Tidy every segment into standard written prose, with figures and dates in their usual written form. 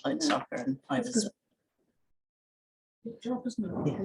played soccer and I was. Good job, isn't it? Yeah.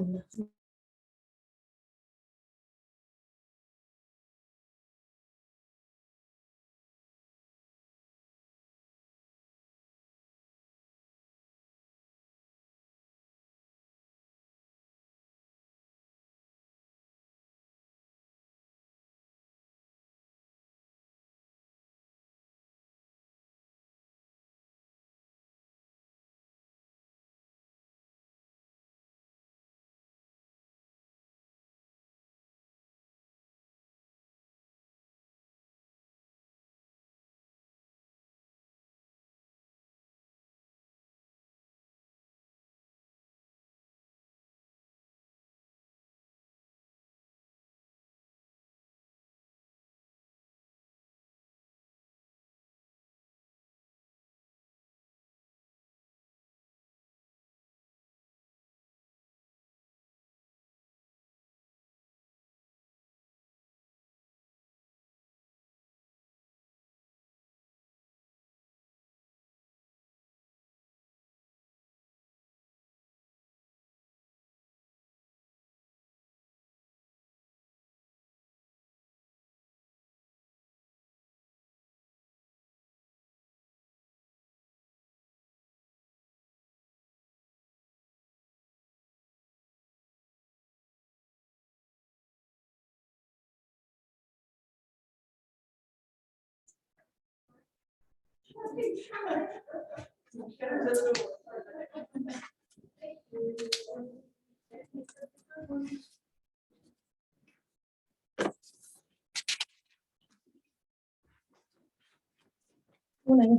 Morning.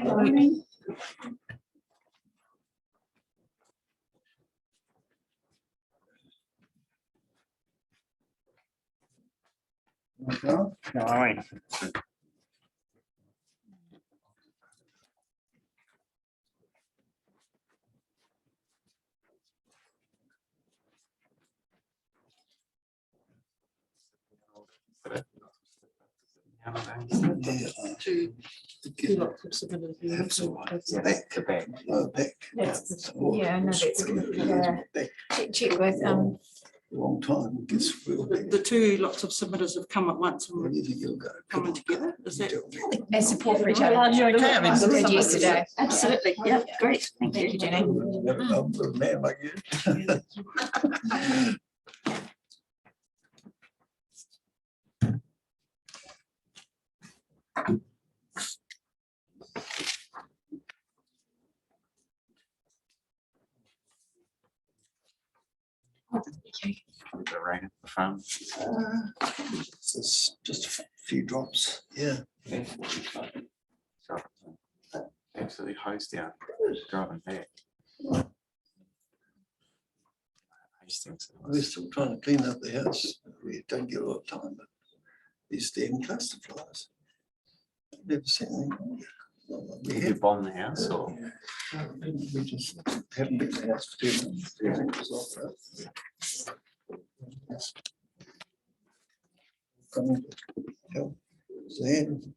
Morning. All right. Two lots of submitters. Yeah, back to back. Yeah, no, that's good. Check with Long time, gets real big. The two lots of submitters have come at once Where and do you think you'll go? coming together. Is that? they support for each other. Well, you're okay. I mean, I heard yesterday. absolutely. Yeah, great. Thank Thank you, you. Jenny. A man like you. The rain at the front. It's just a few drops, yeah. Absolutely hosed down, driving back. Hastings. We're still trying to clean up the house. We don't get a lot of time, but these damn cluster flies. Never seen anything. We Did you have, bomb the house or? we just haven't been to the house for 2 months. Everything was off, right? Yes. Coming to help Zan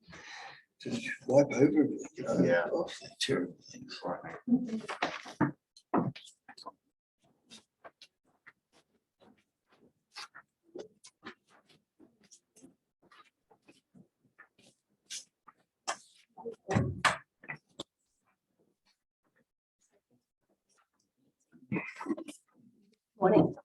just wipe over everything, you know. Yeah. Off the terrible things. Right. Morning.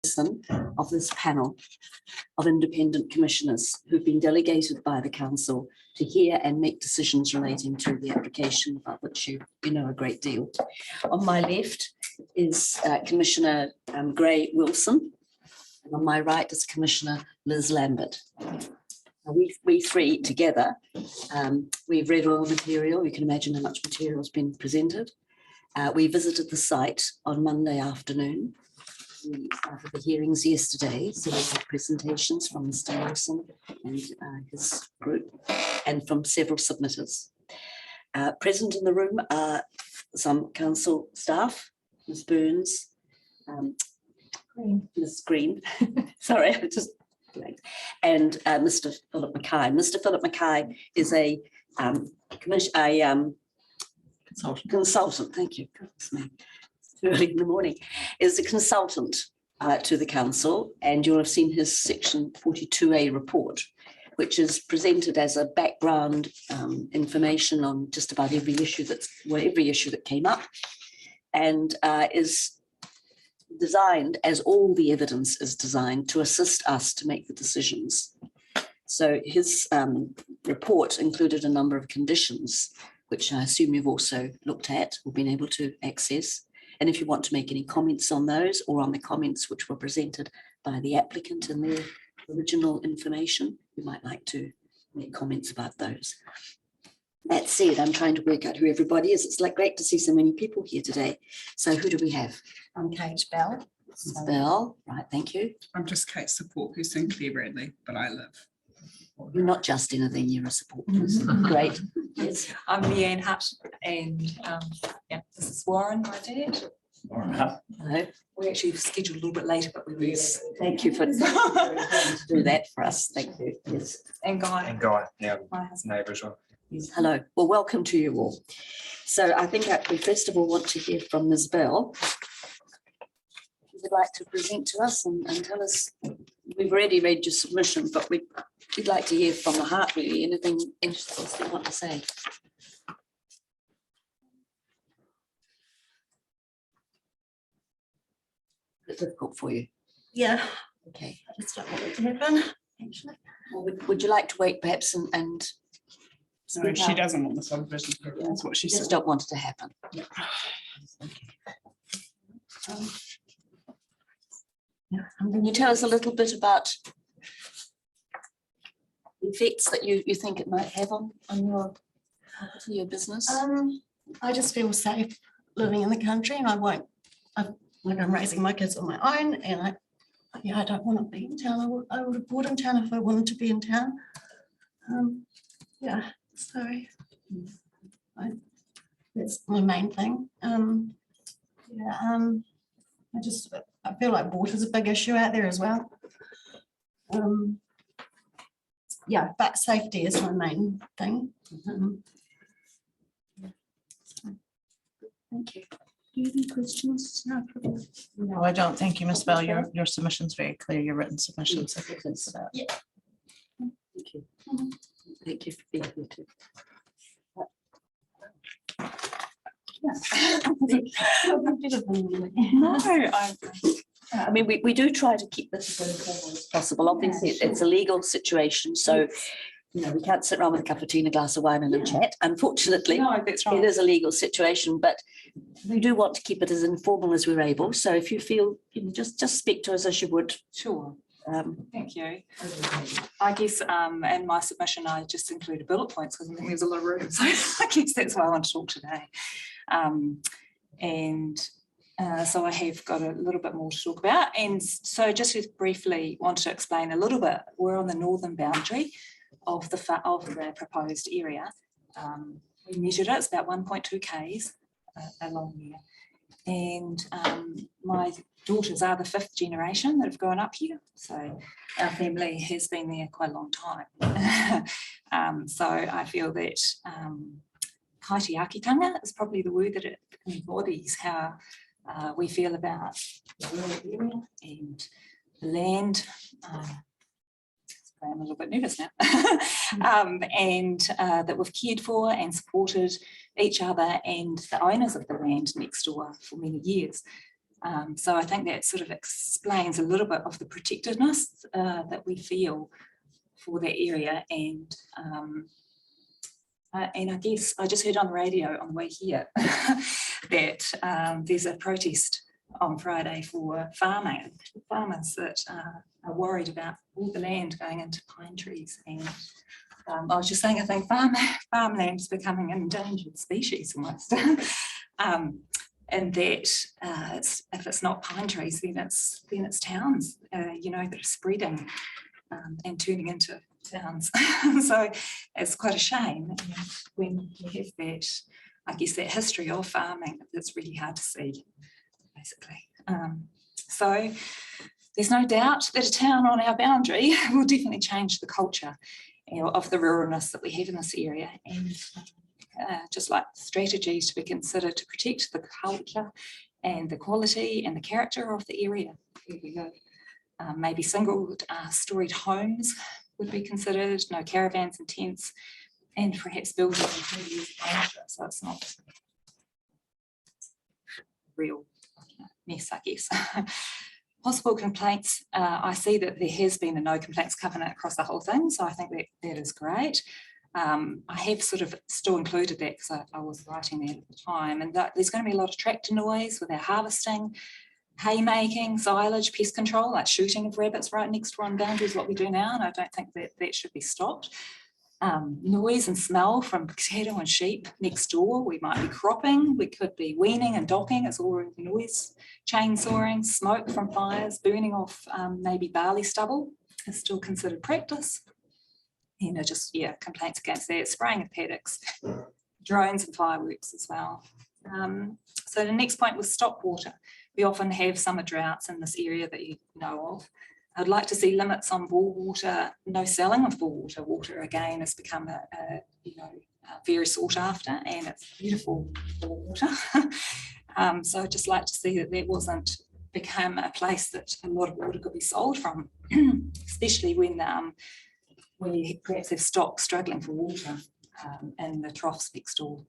person of this panel of independent commissioners who've been delegated by the council to hear and make decisions relating to the application about which you know a great deal. On my left is Commissioner Gray Wilson, and on my right is Commissioner Liz Lambert. Now, we three together, we've read all the material. You can imagine how much material has been presented. We visited the site on Monday afternoon. We started the hearings yesterday, so we had presentations from Mr. Wilson and his group, and from several submitters. Present in the room are some council staff, Ms. Burns, Ms. Green, sorry, I just blanked, and Mr. Philip Mackay. Mr. Philip Mackay is a consultant, thank you. Goodness me. It's early in the morning, is a consultant to the council, and you'll have seen his section 42A report, which is presented as a background information on just about every issue that came up, and is designed, as all the evidence is designed, to assist us to make the decisions. So his report included a number of conditions, which I assume you've also looked at or been able to access. And if you want to make any comments on those or on the comments which were presented by the applicant in their original information, you might like to make comments about those. That said, I'm trying to work out who everybody is. It's like great to see so many people here today. So who do we have? I'm Kate Bell. Ms. Bell, right, thank you. I'm just Kate's support person, Claire Bradley, but I live. You're not just anything, you're a support person. Great. Yes. I'm Leanne Hutt, and yeah, this is Warren, my dad. Hello. We actually scheduled a little bit later, but we were. Thank you for to do that for us. Thank you. Yes. And Guy, Yeah, my husband. neighbour as well. Yes. Hello. Well, welcome to you all. So I think we first of all want to hear from Ms. Bell. Would like to present to us and tell us, we've already read your submission, but we'd like to hear from the heart, really, anything interesting you want to say. It's difficult for you. Yeah, Okay. I just don't want it to happen, actually. Well, would you like to wait perhaps and No, speak she out? doesn't want the subdivision. That's what she You just said. don't want it to happen. Can you tell us a little bit about the effects that you think it might have on your property, your business? I just feel safe living in the country, and I won't, I'm raising my kids on my own, and I don't want to be in town. I would have bought in town if I wanted to be in town. Yeah, sorry. That's my main thing. I feel like water's a big issue out there as well. Yeah, but safety is my main thing. Thank you. Do you have any questions? No. No, I don't. Thank you, Ms. Bell. Your submission's very clear, your written submission. So Yeah. Thank you. Thank you for being here too. No, I mean, we do try to keep this as informal as possible. Obviously, it's a legal situation, so you know we can't sit around with a cup of tea and a glass of wine and a chat. Unfortunately, No, that's it right. is a legal situation, but we do want to keep it as informal as we're able. So if you feel, you know, just speak to us as you would. Sure. Thank you. I guess in my submission, I just included bullet points because I think there's a lot of room. So I guess that's why I want to talk today. So I have got a little bit more to talk about. And so just to briefly want to explain a little bit, we're on the northern boundary of the proposed area. We measured it, it's about 1.2 k's along there. And my daughters are the 5th generation that have grown up here. So our family has been there quite a long time. So I feel that kaitiakitanga is probably the word that it embodies how we feel about the rural area and the land. I'm a little bit nervous now. And that we've cared for and supported each other and the owners of the land next door for many years. So I think that sort of explains a little bit of the protectiveness that we feel for that area. And I guess I just heard on the radio on the way here that there's a protest on Friday for farmers that are worried about all the land going into pine trees. And I was just saying, I think farmland is becoming an endangered species almost. And that if it's not pine trees, then it's towns, you know, that are spreading and turning into towns. So it's quite a shame when you have that, I guess, that history of farming. It's really hard to see, basically. So there's no doubt that a town on our boundary will definitely change the culture, you know, of the ruralness that we have in this area, and just like strategies to be considered to protect the culture and the quality and the character of the area. Here we go. Maybe single storied homes would be considered, no caravans and tents, and perhaps building so it's not real mess, I guess. Possible complaints. I see that there has been a no complaints covenant across the whole thing, so I think that is great. I have sort of still included that because I was writing that at the time, and that there's going to be a lot of tractor noise with our harvesting, haymaking, silage, pest control, like shooting of rabbits right next door on boundaries, what we do now, and I don't think that should be stopped. Noise and smell from cattle and sheep next door. We might be cropping, we could be weaning and docking, it's all noise, chainsawing, smoke from fires, burning off maybe barley stubble is still considered practice. You know, just, yeah, complaints against that, spraying of paddocks, drones and fireworks as well. So the next point was stock water. We often have summer droughts in this area that you know of. I'd like to see limits on bore water, no selling of bore water. Water again has become very sought after, and it's beautiful bore water. So I'd just like to see that wasn't become a place that a lot of water could be sold from, especially when we perhaps have stock struggling for water in the troughs next door.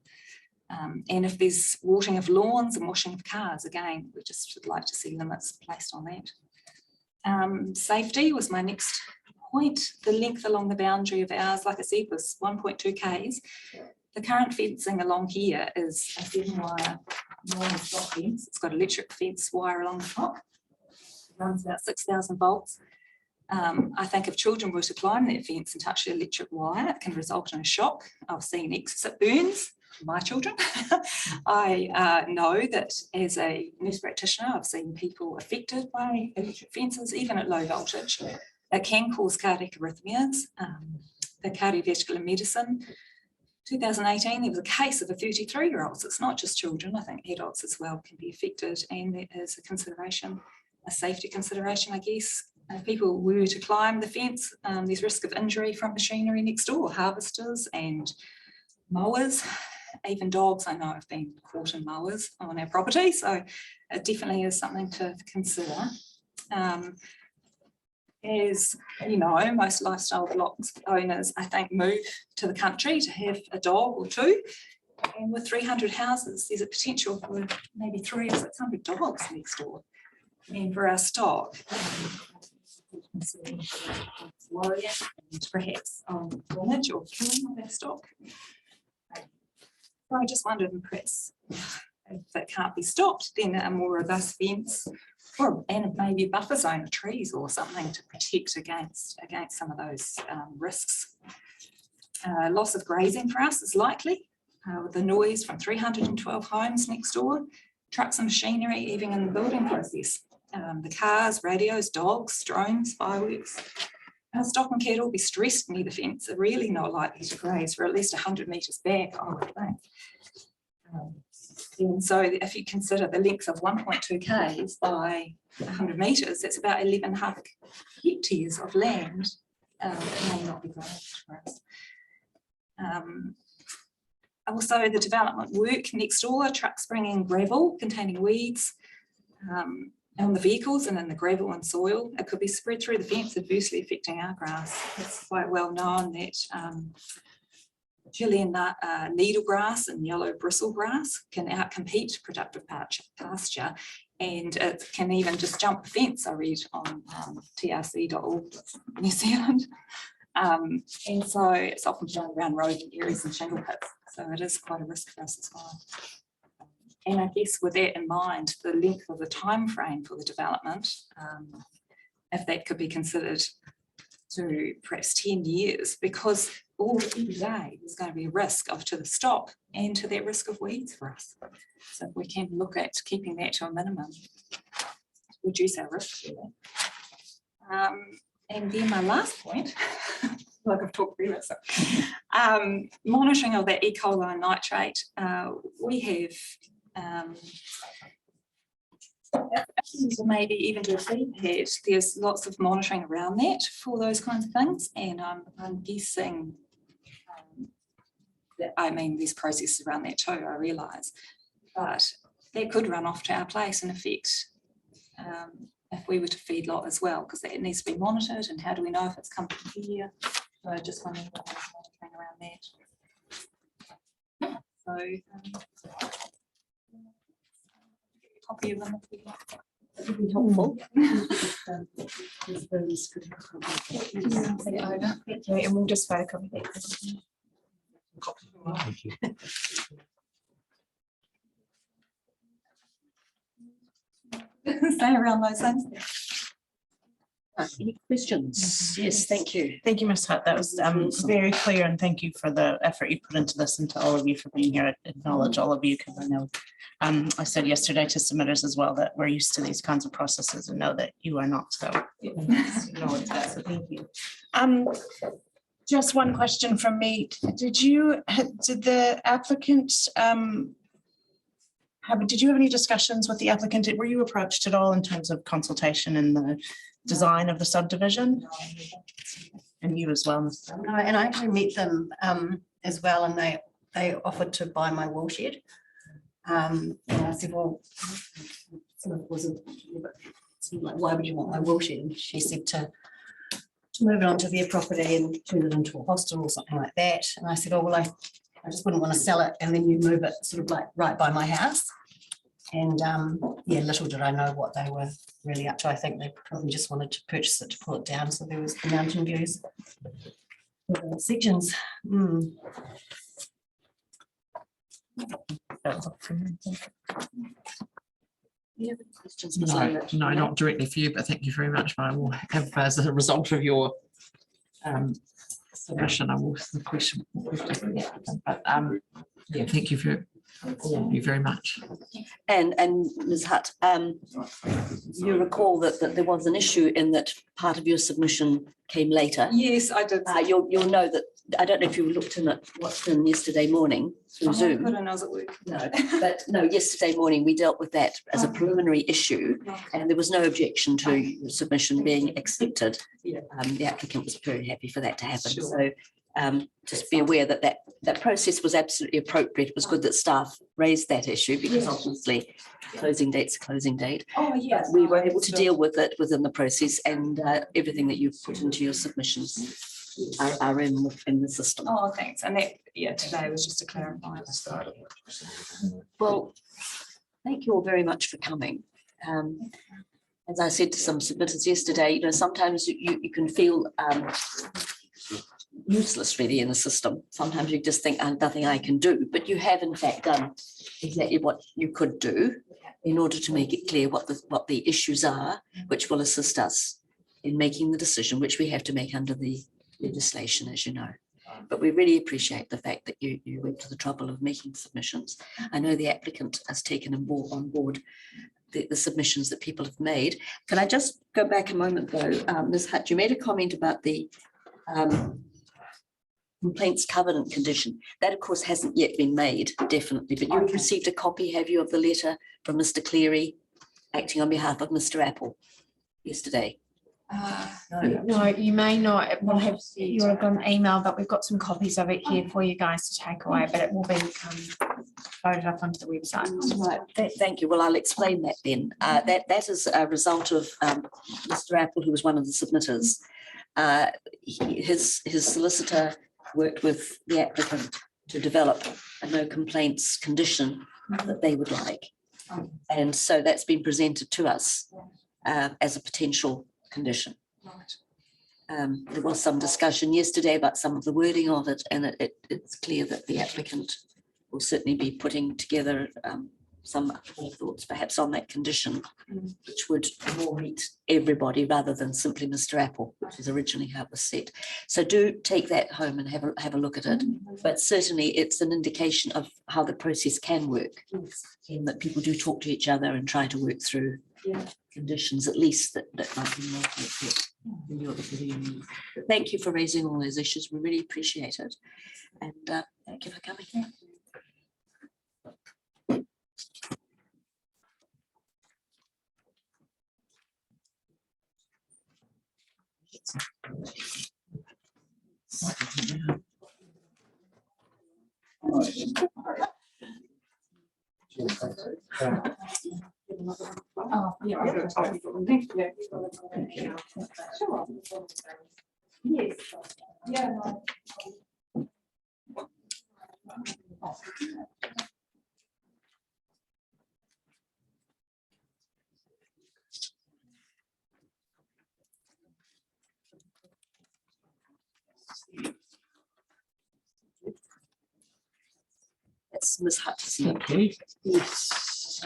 And if there's watering of lawns and washing of cars, again, we just would like to see limits placed on that. Safety was my next point. The length along the boundary of ours, like I said, was 1.2 k's. The current fencing along here is a 7-wire non-stop fence. It's got electric fence wire along the top. It runs about 6,000 volts. I think if children were to climb that fence and touch the electric wire, it can result in a shock. I've seen exit burns for my children. I know that as a nurse practitioner, I've seen people affected by electric fences, even at low voltage. It can cause cardiac arrhythmias. The cardiovascular medicine, 2018, there was a case of a 33-year-old. So it's not just children, I think adults as well can be affected, and there is a consideration, a safety consideration, I guess. If people were to climb the fence, there's risk of injury from machinery next door, harvesters and mowers. Even dogs I know have been caught in mowers on our property, so it definitely is something to consider. As you know, most lifestyle blocks owners, I think, move to the country to have a dog or two, and with 300 houses, there's a potential for maybe 300 or 600 dogs next door. And for our stock, warrior and perhaps damage or killing of their stock. So I just wondered, perhaps if that can't be stopped, then a more robust fence, and maybe a buffer zone of trees or something to protect against some of those risks. Loss of grazing for us is likely with the noise from 312 homes next door, trucks and machinery, even in the building process. The cars, radios, dogs, drones, fireworks. Our stock and cattle will be stressed near the fence, are really not likely to graze for at least 100 metres back, I would think. And so if you consider the length of 1.2 k's by 100 metres, that's about 11.5 hectares of land that may not be grazed for us. Also, the development work next door, trucks bringing gravel containing weeds, on the vehicles and in the gravel and soil. It could be spread through the fence, adversely affecting our grass. It's quite well known that Chilean needlegrass and yellow bristlegrass can outcompete productive pasture And it can even just jump the fence, I read on trc.org New Zealand. And so it's often found around road areas and shingle pits. So it is quite a risk for us as well. And I guess with that in mind, the length of the time frame for the development, if that could be considered to perhaps 10 years, because every day there's going to be a risk of to the stop and to that risk of weeds for us. So if we can look at keeping that to a minimum, reduce our risk really. And then my last point, like I've talked pretty much, monitoring of that E. coli nitrate. We have maybe even to a feed pad, there's lots of monitoring around that for those kinds of things. And I'm guessing that, I mean, there's processes around that too, I realise, but that could run off to our place and affect if we were to feedlot as well, because that needs to be monitored. And how do we know if it's come from here? So I just wondering what there's monitoring around that. So copy of them if we like. That would be helpful. And we'll just photocopy that. Thank you. Say around those things. Any questions? Yes, thank you. Thank you, Ms. Hutt. That was very clear, and thank you for the effort you put into this, and to all of you for being here. I acknowledge all of you, because I know I said yesterday to submitters as well that we're used to these kinds of processes and know that you are not. So acknowledge that. So thank you. Just one question from me. Did the applicant did you have any discussions with the applicant? Were you approached at all in terms of consultation in the design of the subdivision? And you as well, Ms. No, and I actually met them as well, and they offered to buy my wool shed. And I said, well, sort of wasn't, seemed like, why would you want my wool shed? And she said to move it onto their property and turn it into a hostel or something like that. And I said, oh, well, I just wouldn't want to sell it and then you move it sort of like right by my house. And yeah, little did I know what they were really up to. I think they probably just wanted to purchase it to pull it down. So there was the mountain views sections. Questions? No, not directly for you, but thank you very much. I will have, as a result of your submission, I will ask the question. But yeah, thank you for all of you very much. And Ms. Hutt, you recall that there was an issue in that part of your submission came later. Yes, I did. You'll know that, I don't know if you looked in at what's in yesterday morning through Zoom. I was at work. No, but no, yesterday morning we dealt with that as a preliminary issue, and there was no objection to your submission being accepted. The applicant was very happy for that to happen. So just be aware that that process was absolutely appropriate. It was good that staff raised that issue, because obviously closing date's a closing date. Oh, yes. We were able to deal with it within the process, and everything that you've put into your submissions are in the system. Oh, thanks. And that, yeah, today was just to clarify. Well, thank you all very much for coming. As I said to some submitters yesterday, sometimes you can feel useless really in the system. Sometimes you just think, nothing I can do, but you have in fact done exactly what you could do in order to make it clear what the issues are, which will assist us in making the decision, which we have to make under the legislation, as you know. But we really appreciate the fact that you went to the trouble of making submissions. I know the applicant has taken on board the submissions that people have made. Can I just go back a moment though? Ms. Hutt, you made a comment about the complaints covenant condition. That of course hasn't yet been made, definitely, but you've received a copy, have you, of the letter from Mr. Cleary acting on behalf of Mr. Apple yesterday? No, you may not. It will have, you will have got an email, but we've got some copies of it here for you guys to take away, but it will be loaded up onto the website. Right. Thank you. Well, I'll explain that then. That is a result of Mr. Apple, who was one of the submitters. His solicitor worked with the applicant to develop a no complaints condition that they would like. And so that's been presented to us as a potential condition. There was some discussion yesterday about some of the wording of it, and it's clear that the applicant will certainly be putting together some thoughts perhaps on that condition, which would more meet everybody rather than simply Mr. Apple, which is originally how it was set. So do take that home and have a look at it. But certainly it's an indication of how the process can work, in that people do talk to each other and try to work through conditions, at least that might be more appropriate in your opinion. Thank you for raising all those issues. We really appreciate it. And thank you for coming. Oh, yeah. Yes. Yeah. That's Ms. Hutchison. Okay. Yes.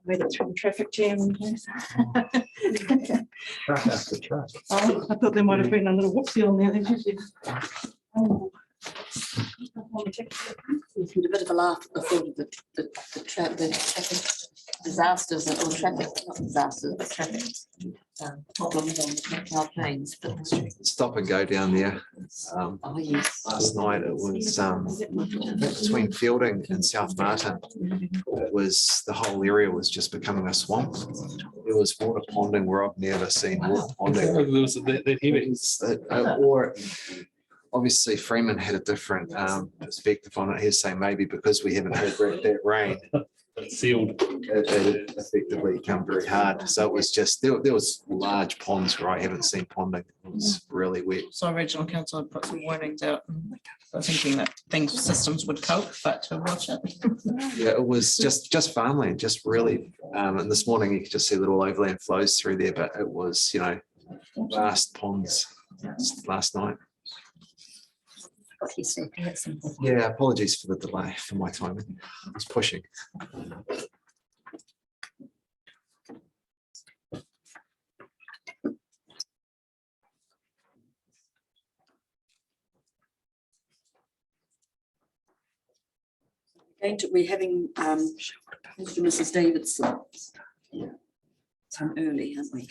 Made it through the traffic jam. Truck after truck. Oh, I thought there might have been a little whoopsie on there. There's usually. Oh. We've had a bit of a laugh at the thought of the traffic disasters or traffic, not disasters, but traffic problems on our planes. But Stop and go down there. oh yes, Last night it was between Fielding and South Martin. It was, the whole area was just becoming a swamp. There was water ponding where I've never seen water ponding. There was that heavy. Or obviously Freeman had a different perspective on it. He's saying maybe because we haven't had that rain, Sealed. it effectively come very hard. So it was just, there was large ponds where I haven't seen ponding. It was really wet. So original council had put some warnings out. I was thinking that systems would cope, but to watch it. Yeah, it was just farmland, just really. And this morning you could just see little overland flows through there, but it was, vast ponds last night. what he said. That's simple. Yeah, apologies for the delay for my timing. I was pushing. We're having Mr. and Mrs. Davidson. Yeah. Some early, aren't we?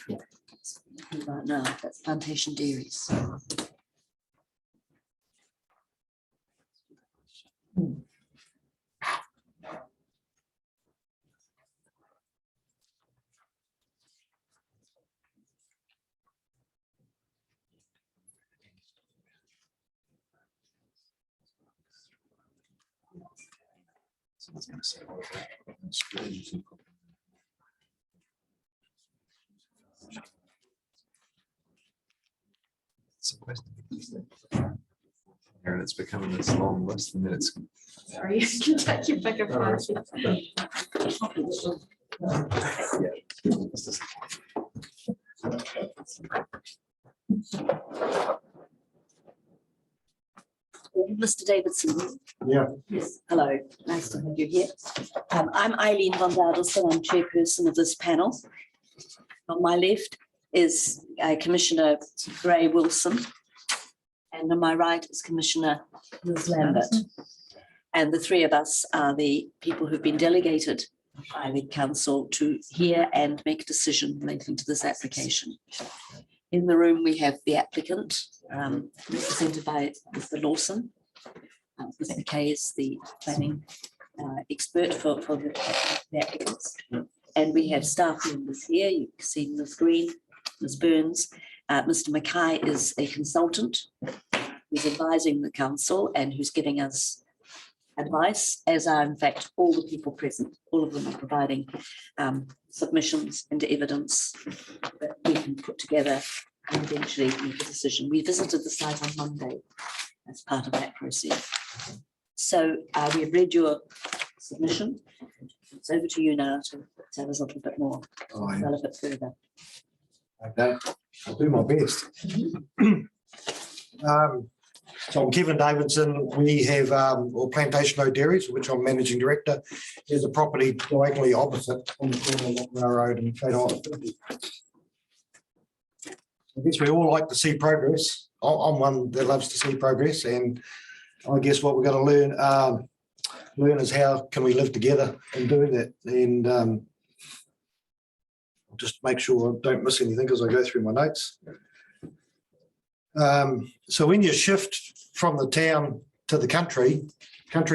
Right now, that's Plantation Dairies. Someone's going to say, and it's becoming this long list, and then it's Sorry, you can take your bigger part. Mr. Davidson. Yeah. Yes, hello, nice to have you here. I'm Eileen van Dardelston, I'm chairperson of this panel. On my left is Commissioner Gray Wilson. And on my right is Commissioner Liz Lambert. And the three of us are the people who've been delegated by the council to hear and make a decision relating to this application. In the room, we have the applicant, represented by Mr. Lawson. Mr. Kay is the planning expert for the applicants. And we have staff members here. You can see Ms. Green, Ms. Burns. Mr. Mackay is a consultant who's advising the council and who's giving us advice, as are in fact all the people present. All of them are providing submissions and evidence that we can put together and eventually make a decision. We visited the site on Monday as part of that process. So we have read your submission. It's over to you now to tell us a little bit more, develop it further. Okay, I'll do my best. So I'm Kevin Davidson. We have Plantation Road Dairies, which I'm managing director. There's a property diagonally opposite on the corner of Lockmar Road and Fate Island. I guess we all like to see progress. I'm one that loves to see progress, and I guess what we're going to learn is how can we live together in doing that. And I'll just make sure I don't miss anything as I go through my notes. So when you shift from the town to the country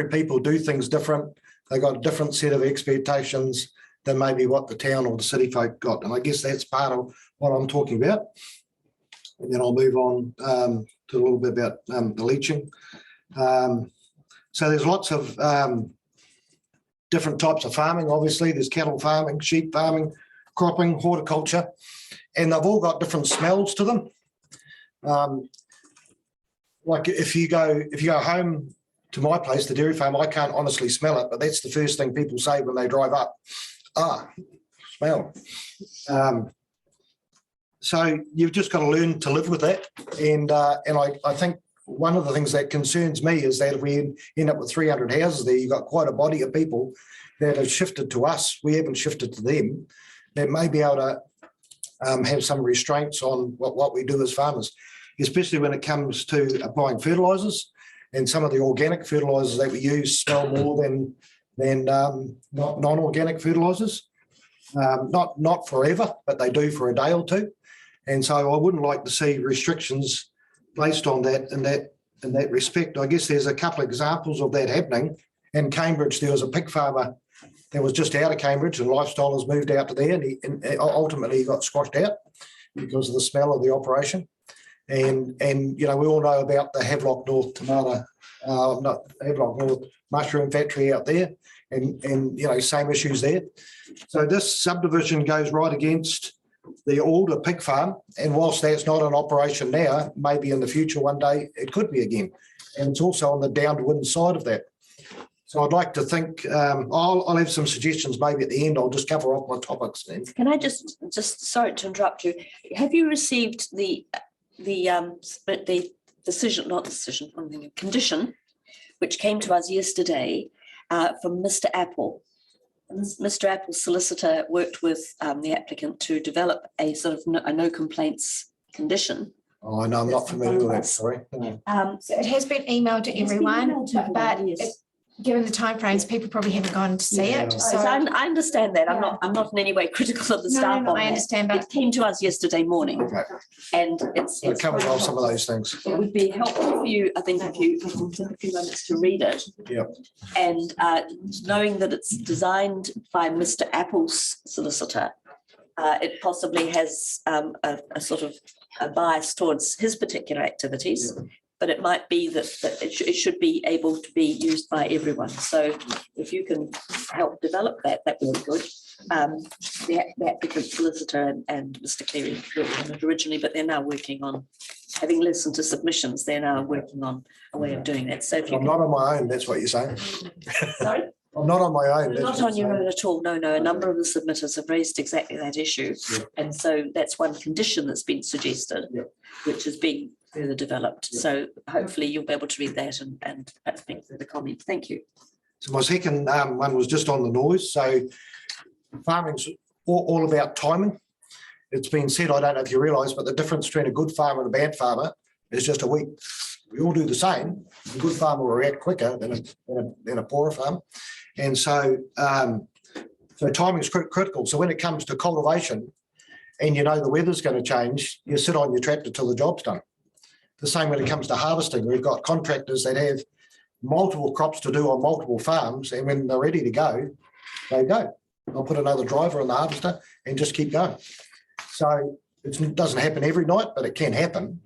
people do things different. They got a different set of expectations than maybe what the town or the city folk got. And I guess that's part of what I'm talking about. And then I'll move on to a little bit about the leaching. So there's lots of different types of farming. Obviously, there's cattle farming, sheep farming, cropping, horticulture, and they've all got different smells to them. Like if you go home to my place, the dairy farm, I can't honestly smell it, but that's the first thing people say when they drive up. Smell. So you've just got to learn to live with that. And I think one of the things that concerns me is that if we end up with 300 houses there, you've got quite a body of people that have shifted to us. We haven't shifted to them. That may be able to have some restraints on what we do as farmers, especially when it comes to applying fertilisers. And some of the organic fertilisers that we use smell more than non-organic fertilisers. Not forever, but they do for a day or two. And so I wouldn't like to see restrictions based on that in that respect. I guess there's a couple of examples of that happening. In Cambridge, there was a pig farmer that was just out of Cambridge, and Lifestyle has moved out to there, and ultimately he got squashed out because of the smell of the operation. And you know, we all know about the Havelock North mushroom factory out there, and you know, same issues there. So this subdivision goes right against the older pig farm, and whilst that's not an operation now, maybe in the future one day it could be again. And it's also on the downwind side of that. So I'd like to think I'll have some suggestions maybe at the end. I'll just cover off my topics then. Can I just sorry to interrupt you? Have you received the condition, which came to us yesterday from Mr. Apple? Mr. Apple's solicitor worked with the applicant to develop a sort of no complaints condition. Oh, no, I'm not familiar with that, sorry. So it has been emailed to everyone, but given the timeframes, people probably haven't gone to see it. So I understand that. I'm not in any way critical of the staff. No, I understand, but it came to us yesterday morning, and it covers off some of those things. It would be helpful for you, I think, if you took a few minutes to read it. Yep. And knowing that it's designed by Mr. Apple's solicitor, it possibly has a sort of a bias towards his particular activities. But it might be that it should be able to be used by everyone. So if you can help develop that would be good. The applicant solicitor and Mr. Cleary worked on it originally, but they're now working on, having listened to submissions, they're now working on a way of doing that. So if you I'm not on my own, that's what you're saying. Sorry? I'm not on my own. Not on your own at all. No. A number of the submitters have raised exactly that issue. And so that's one condition that's been suggested, which is being further developed. So hopefully you'll be able to read that and perhaps make further comments. Thank you. So my second one was just on the noise. So farming's all about timing. It's been said, I don't know if you realise, but the difference between a good farmer and a bad farmer is just a week. We all do the same. A good farmer will react quicker than a poorer farmer. And so timing is critical. So when it comes to cultivation and you know the weather's going to change, you sit on your tractor till the job's done. The same when it comes to harvesting. We've got contractors that have multiple crops to do on multiple farms, and when they're ready to go, they go. They'll put another driver on the harvester and just keep going. So it doesn't happen every night, but it can happen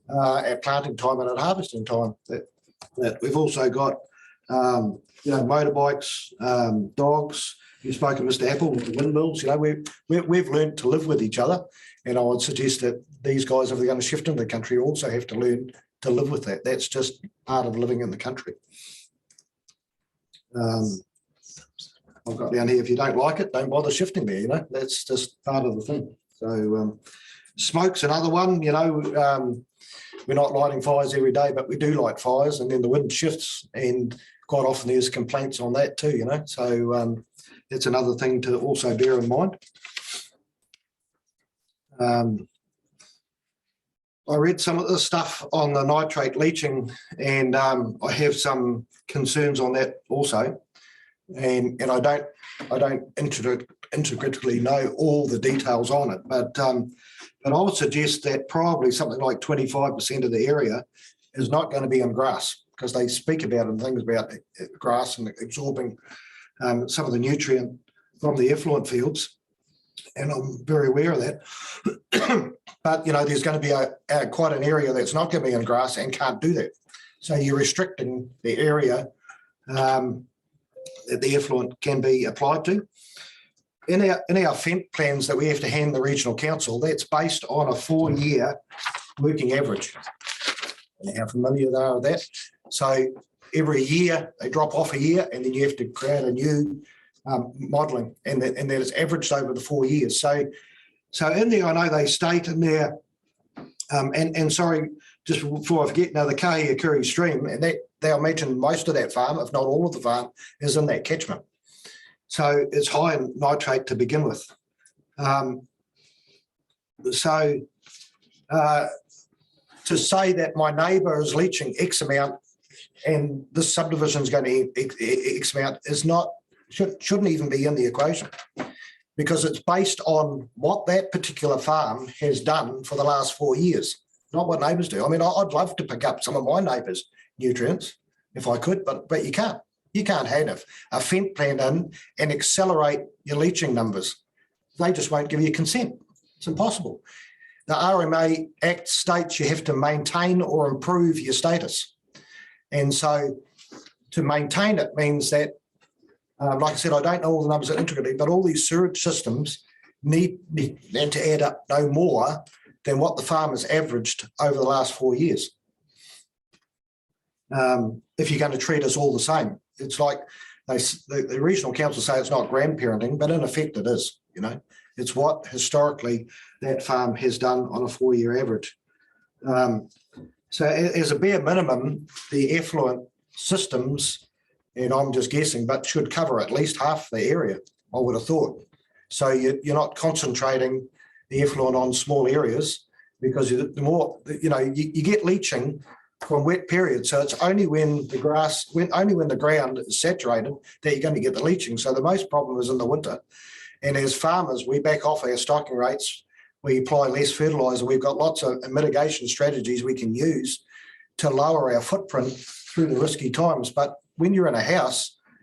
at planting time and at harvesting time. That we've also got motorbikes, dogs. You spoke of Mr. Apple with the windmills. We've learned to live with each other, and I would suggest that these guys, if they're going to shift into the country, also have to learn to live with that. That's just part of living in the country. I've got down here, if you don't like it, don't bother shifting there, that's just part of the thing. So smoke's another one, we're not lighting fires every day, but we do light fires, and then the wind shifts, and quite often there's complaints on that too, so that's another thing to also bear in mind. I read some of the stuff on the nitrate leaching, and I have some concerns on that also. And I don't intricately know all the details on it, but I would suggest that probably something like 25% of the area is not going to be on grass, because they speak about it and things about grass and absorbing some of the nutrient from the effluent fields. And I'm very aware of that. But, there's going to be quite an area that's not going to be in grass and can't do that. So you're restricting the area that the effluent can be applied to. In our FENT plans that we have to hand the regional council, that's based on a 4-year working average. And how familiar they are with that. So every year they drop off a year, and then you have to create a new modelling, and that is averaged over the 4 years. So in there, I know they state in there, and sorry, just before I forget, now the Kahia stream, and that they'll mention most of that farm, if not all of the farm, is in that catchment. So it's high in nitrate to begin with. To say that my neighbour is leaching X amount and this subdivision is going to X amount is not, shouldn't even be in the equation, because it's based on what that particular farm has done for the last 4 years, not what neighbours do. I mean, I'd love to pick up some of my neighbours' nutrients if I could, but you can't. You can't have a FENT plan in and accelerate your leaching numbers. They just won't give you consent. It's impossible. The RMA Act states you have to maintain or improve your status. And so to maintain it means that, like I said, I don't know all the numbers intricately, but all these sewage systems need to add up no more than what the farm has averaged over the last 4 years. If you're going to treat us all the same. It's like the regional council say it's not grandparenting, but in effect it is, It's what historically that farm has done on a 4-year average. So as a bare minimum, the effluent systems, and I'm just guessing, but should cover at least half the area, I would have thought. So you're not concentrating the effluent on small areas, because the more, you get leaching from wet periods. So it's only when the ground is saturated that you're going to get the leaching. So the most problem is in the winter. And as farmers, we back off our stocking rates. We apply less fertiliser. We've got lots of mitigation strategies we can use to lower our footprint through the risky times. But when you're in a house,